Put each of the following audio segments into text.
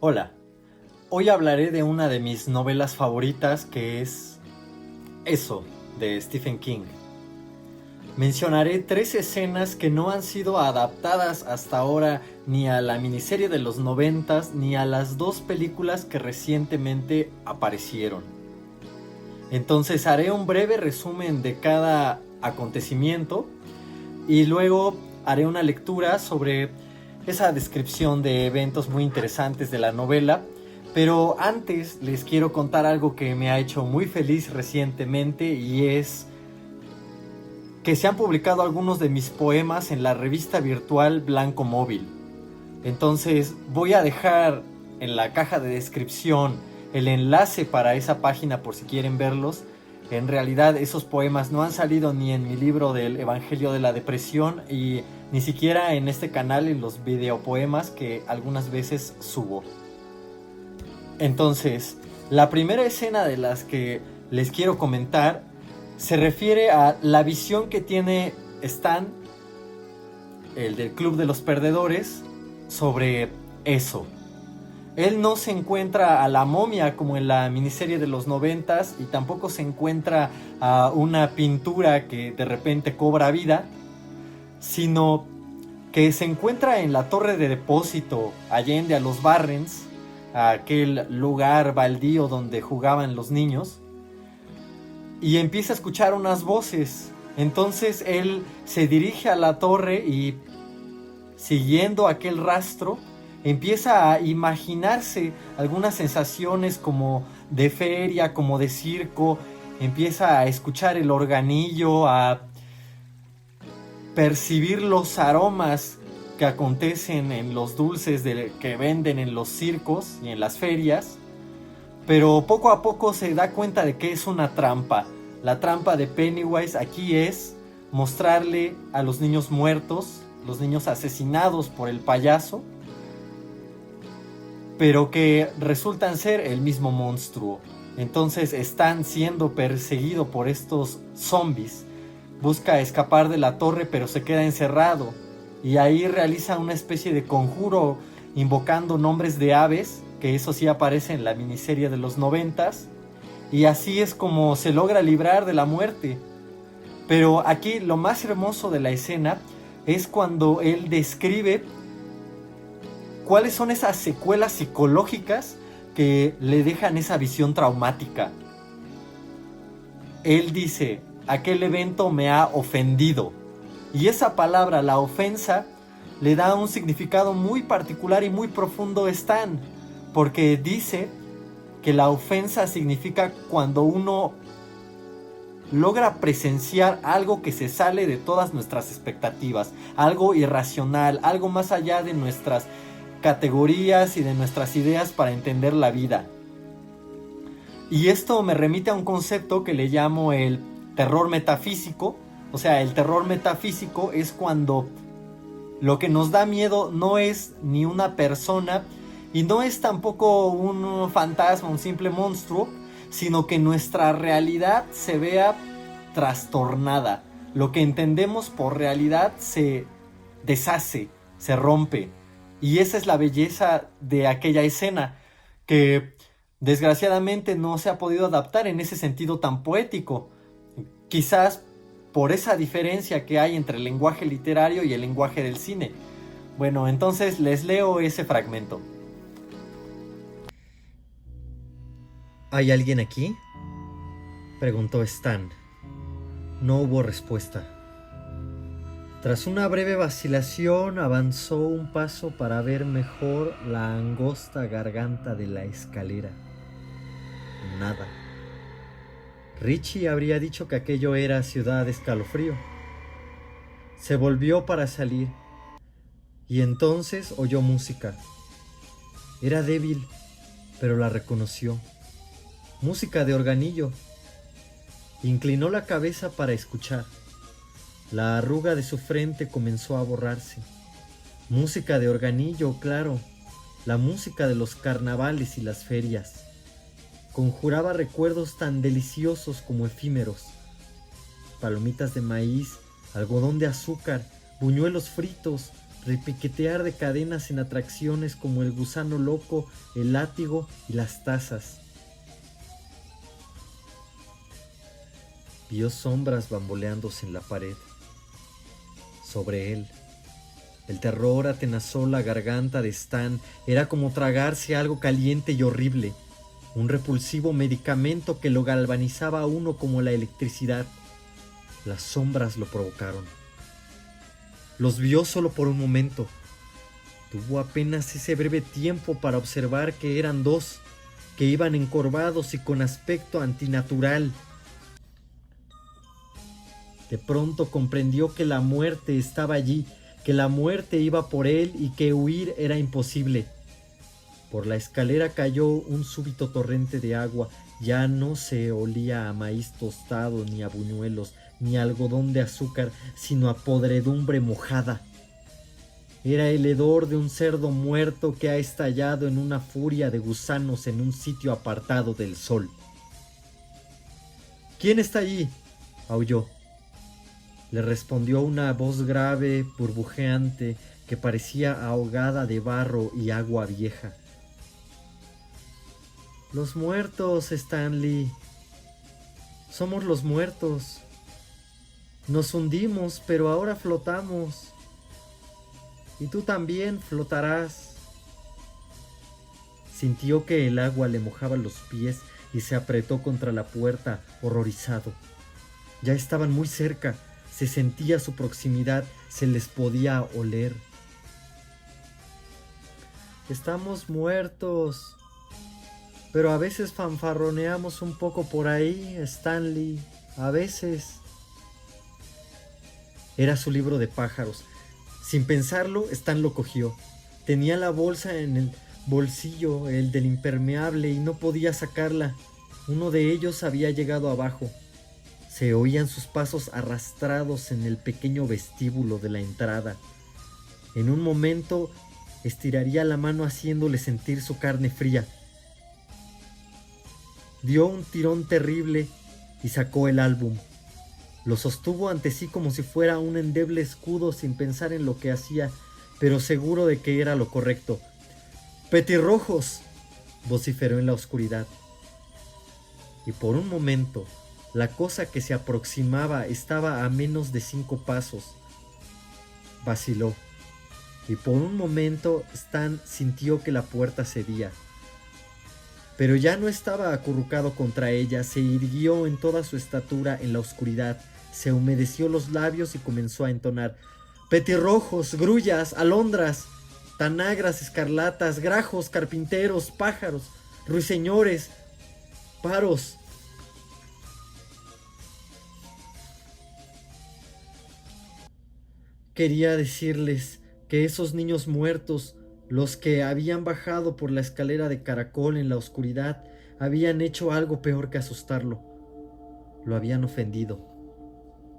Hola, hoy hablaré de una de mis novelas favoritas que es Eso, de Stephen King. Mencionaré 3 escenas que no han sido adaptadas hasta ahora ni a la miniserie de los 90s ni a las 2 películas que recientemente aparecieron. Entonces haré un breve resumen de cada acontecimiento y luego haré una lectura sobre esa descripción de eventos muy interesantes de la novela. Pero antes les quiero contar algo que me ha hecho muy feliz recientemente, y es que se han publicado algunos de mis poemas en la revista virtual Blanco Móvil. Entonces voy a dejar en la caja de descripción el enlace para esa página por si quieren verlos. En realidad esos poemas no han salido ni en mi libro del Evangelio de la Depresión y ni siquiera en este canal en los videopoemas que algunas veces subo. Entonces, la primera escena de las que les quiero comentar se refiere a la visión que tiene Stan, el del Club de los Perdedores, sobre eso. Él no se encuentra a la momia como en la miniserie de los 90s y tampoco se encuentra a una pintura que de repente cobra vida, sino que se encuentra en la torre de depósito allende a los Barrens, a aquel lugar baldío donde jugaban los niños, y empieza a escuchar unas voces. Entonces él se dirige a la torre y, siguiendo aquel rastro, empieza a imaginarse algunas sensaciones como de feria, como de circo. Empieza a escuchar el organillo, a percibir los aromas que acontecen en los dulces que venden en los circos y en las ferias. Pero poco a poco se da cuenta de que es una trampa. La trampa de Pennywise aquí es mostrarle a los niños muertos, los niños asesinados por el payaso, pero que resultan ser el mismo monstruo. Entonces están siendo perseguidos por estos zombies. Busca escapar de la torre, pero se queda encerrado. Y ahí realiza una especie de conjuro invocando nombres de aves, que eso sí aparece en la miniserie de los 90s. Y así es como se logra librar de la muerte. Pero aquí lo más hermoso de la escena es cuando él describe cuáles son esas secuelas psicológicas que le dejan esa visión traumática. Él dice: aquel evento me ha ofendido. Y esa palabra, la ofensa, le da un significado muy particular y muy profundo a Stan, porque dice que la ofensa significa cuando uno logra presenciar algo que se sale de todas nuestras expectativas, algo irracional, algo más allá de nuestras categorías y de nuestras ideas para entender la vida. Y esto me remite a un concepto que le llamo el terror metafísico. O sea, el terror metafísico es cuando lo que nos da miedo no es ni una persona y no es tampoco un fantasma, un simple monstruo, sino que nuestra realidad se vea trastornada. Lo que entendemos por realidad se deshace, se rompe. Y esa es la belleza de aquella escena, que desgraciadamente no se ha podido adaptar en ese sentido tan poético. Quizás por esa diferencia que hay entre el lenguaje literario y el lenguaje del cine. Bueno, entonces les leo ese fragmento. ¿Hay alguien aquí?, preguntó Stan. No hubo respuesta. Tras una breve vacilación, avanzó un paso para ver mejor la angosta garganta de la escalera. Nada. Richie habría dicho que aquello era Ciudad Escalofrío. Se volvió para salir y entonces oyó música. Era débil, pero la reconoció. Música de organillo. Inclinó la cabeza para escuchar. La arruga de su frente comenzó a borrarse. Música de organillo, claro, la música de los carnavales y las ferias. Conjuraba recuerdos tan deliciosos como efímeros. Palomitas de maíz, algodón de azúcar, buñuelos fritos, repiquetear de cadenas en atracciones como el gusano loco, el látigo y las tazas. Vio sombras bamboleándose en la pared. Sobre él, el terror atenazó la garganta de Stan. Era como tragarse algo caliente y horrible, un repulsivo medicamento que lo galvanizaba a uno como la electricidad. Las sombras lo provocaron. Los vio solo por un momento. Tuvo apenas ese breve tiempo para observar que eran dos, que iban encorvados y con aspecto antinatural. De pronto comprendió que la muerte estaba allí, que la muerte iba por él y que huir era imposible. Por la escalera cayó un súbito torrente de agua. Ya no se olía a maíz tostado, ni a buñuelos, ni a algodón de azúcar, sino a podredumbre mojada. Era el hedor de un cerdo muerto que ha estallado en una furia de gusanos en un sitio apartado del sol. ¿Quién está allí?, aulló. Le respondió una voz grave, burbujeante, que parecía ahogada de barro y agua vieja. Los muertos, Stanley. Somos los muertos. Nos hundimos, pero ahora flotamos. Y tú también flotarás. Sintió que el agua le mojaba los pies y se apretó contra la puerta, horrorizado. Ya estaban muy cerca. Se sentía su proximidad, se les podía oler. Estamos muertos, pero a veces fanfarroneamos un poco por ahí, Stanley, a veces. Era su libro de pájaros. Sin pensarlo, Stan lo cogió. Tenía la bolsa en el bolsillo, el del impermeable, y no podía sacarla. Uno de ellos había llegado abajo. Se oían sus pasos arrastrados en el pequeño vestíbulo de la entrada. En un momento estiraría la mano haciéndole sentir su carne fría. Dio un tirón terrible y sacó el álbum. Lo sostuvo ante sí como si fuera un endeble escudo, sin pensar en lo que hacía, pero seguro de que era lo correcto. ¡Petirrojos!, vociferó en la oscuridad. Y por un momento, la cosa que se aproximaba estaba a menos de 5 pasos. Vaciló, y por un momento Stan sintió que la puerta cedía. Pero ya no estaba acurrucado contra ella, se irguió en toda su estatura en la oscuridad, se humedeció los labios y comenzó a entonar: petirrojos, grullas, alondras, tanagras, escarlatas, grajos, carpinteros, pájaros, ruiseñores, paros. Quería decirles que esos niños muertos, los que habían bajado por la escalera de caracol en la oscuridad, habían hecho algo peor que asustarlo. Lo habían ofendido.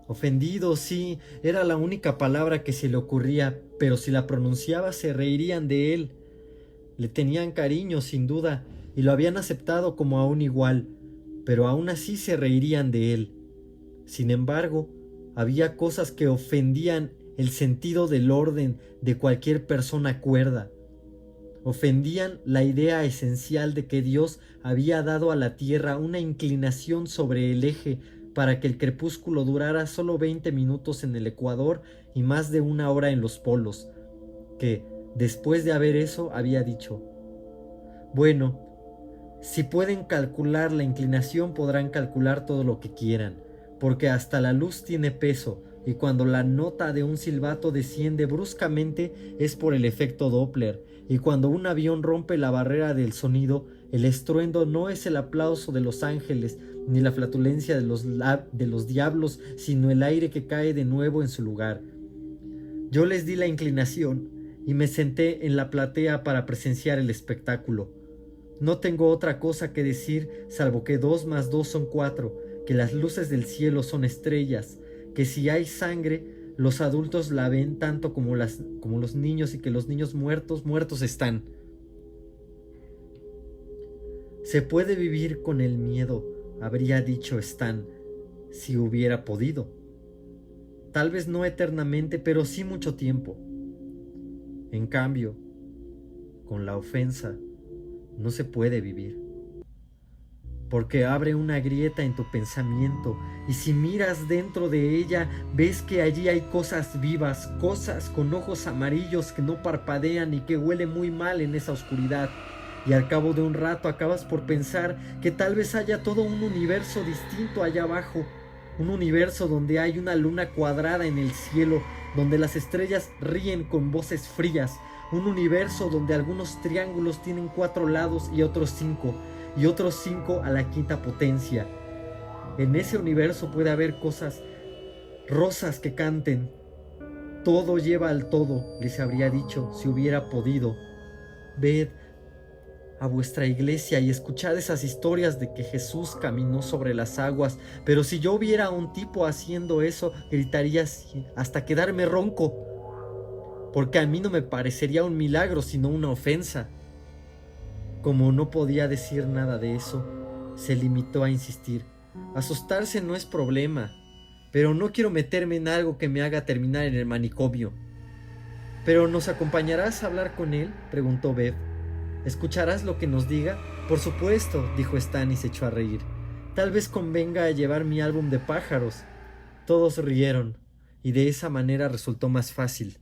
Ofendido, sí, era la única palabra que se le ocurría, pero si la pronunciaba se reirían de él. Le tenían cariño, sin duda, y lo habían aceptado como a un igual, pero aún así se reirían de él. Sin embargo, había cosas que ofendían el sentido del orden de cualquier persona cuerda. Ofendían la idea esencial de que Dios había dado a la tierra una inclinación sobre el eje para que el crepúsculo durara solo 20 minutos en el ecuador y más de 1 hora en los polos, que, después de haber eso, había dicho: bueno, si pueden calcular la inclinación, podrán calcular todo lo que quieran, porque hasta la luz tiene peso, y cuando la nota de un silbato desciende bruscamente es por el efecto Doppler, y cuando un avión rompe la barrera del sonido, el estruendo no es el aplauso de los ángeles ni la flatulencia de los diablos, sino el aire que cae de nuevo en su lugar. Yo les di la inclinación y me senté en la platea para presenciar el espectáculo. No tengo otra cosa que decir salvo que 2 más 2 son 4, que las luces del cielo son estrellas, que si hay sangre, los adultos la ven tanto como los niños, y que los niños muertos están. Se puede vivir con el miedo, habría dicho Stan, si hubiera podido. Tal vez no eternamente, pero sí mucho tiempo. En cambio, con la ofensa no se puede vivir, porque abre una grieta en tu pensamiento y si miras dentro de ella ves que allí hay cosas vivas, cosas con ojos amarillos que no parpadean y que huele muy mal en esa oscuridad. Y al cabo de un rato acabas por pensar que tal vez haya todo un universo distinto allá abajo, un universo donde hay una luna cuadrada en el cielo, donde las estrellas ríen con voces frías, un universo donde algunos triángulos tienen 4 lados y otros 5, y otros 5 a la quinta potencia. En ese universo puede haber cosas, rosas que canten. Todo lleva al todo, les habría dicho si hubiera podido. Ved a vuestra iglesia y escuchad esas historias de que Jesús caminó sobre las aguas, pero si yo viera a un tipo haciendo eso, gritaría hasta quedarme ronco, porque a mí no me parecería un milagro, sino una ofensa. Como no podía decir nada de eso, se limitó a insistir. Asustarse no es problema, pero no quiero meterme en algo que me haga terminar en el manicomio. ¿Pero nos acompañarás a hablar con él?, preguntó Bev. ¿Escucharás lo que nos diga? Por supuesto, dijo Stan y se echó a reír. Tal vez convenga llevar mi álbum de pájaros. Todos rieron, y de esa manera resultó más fácil.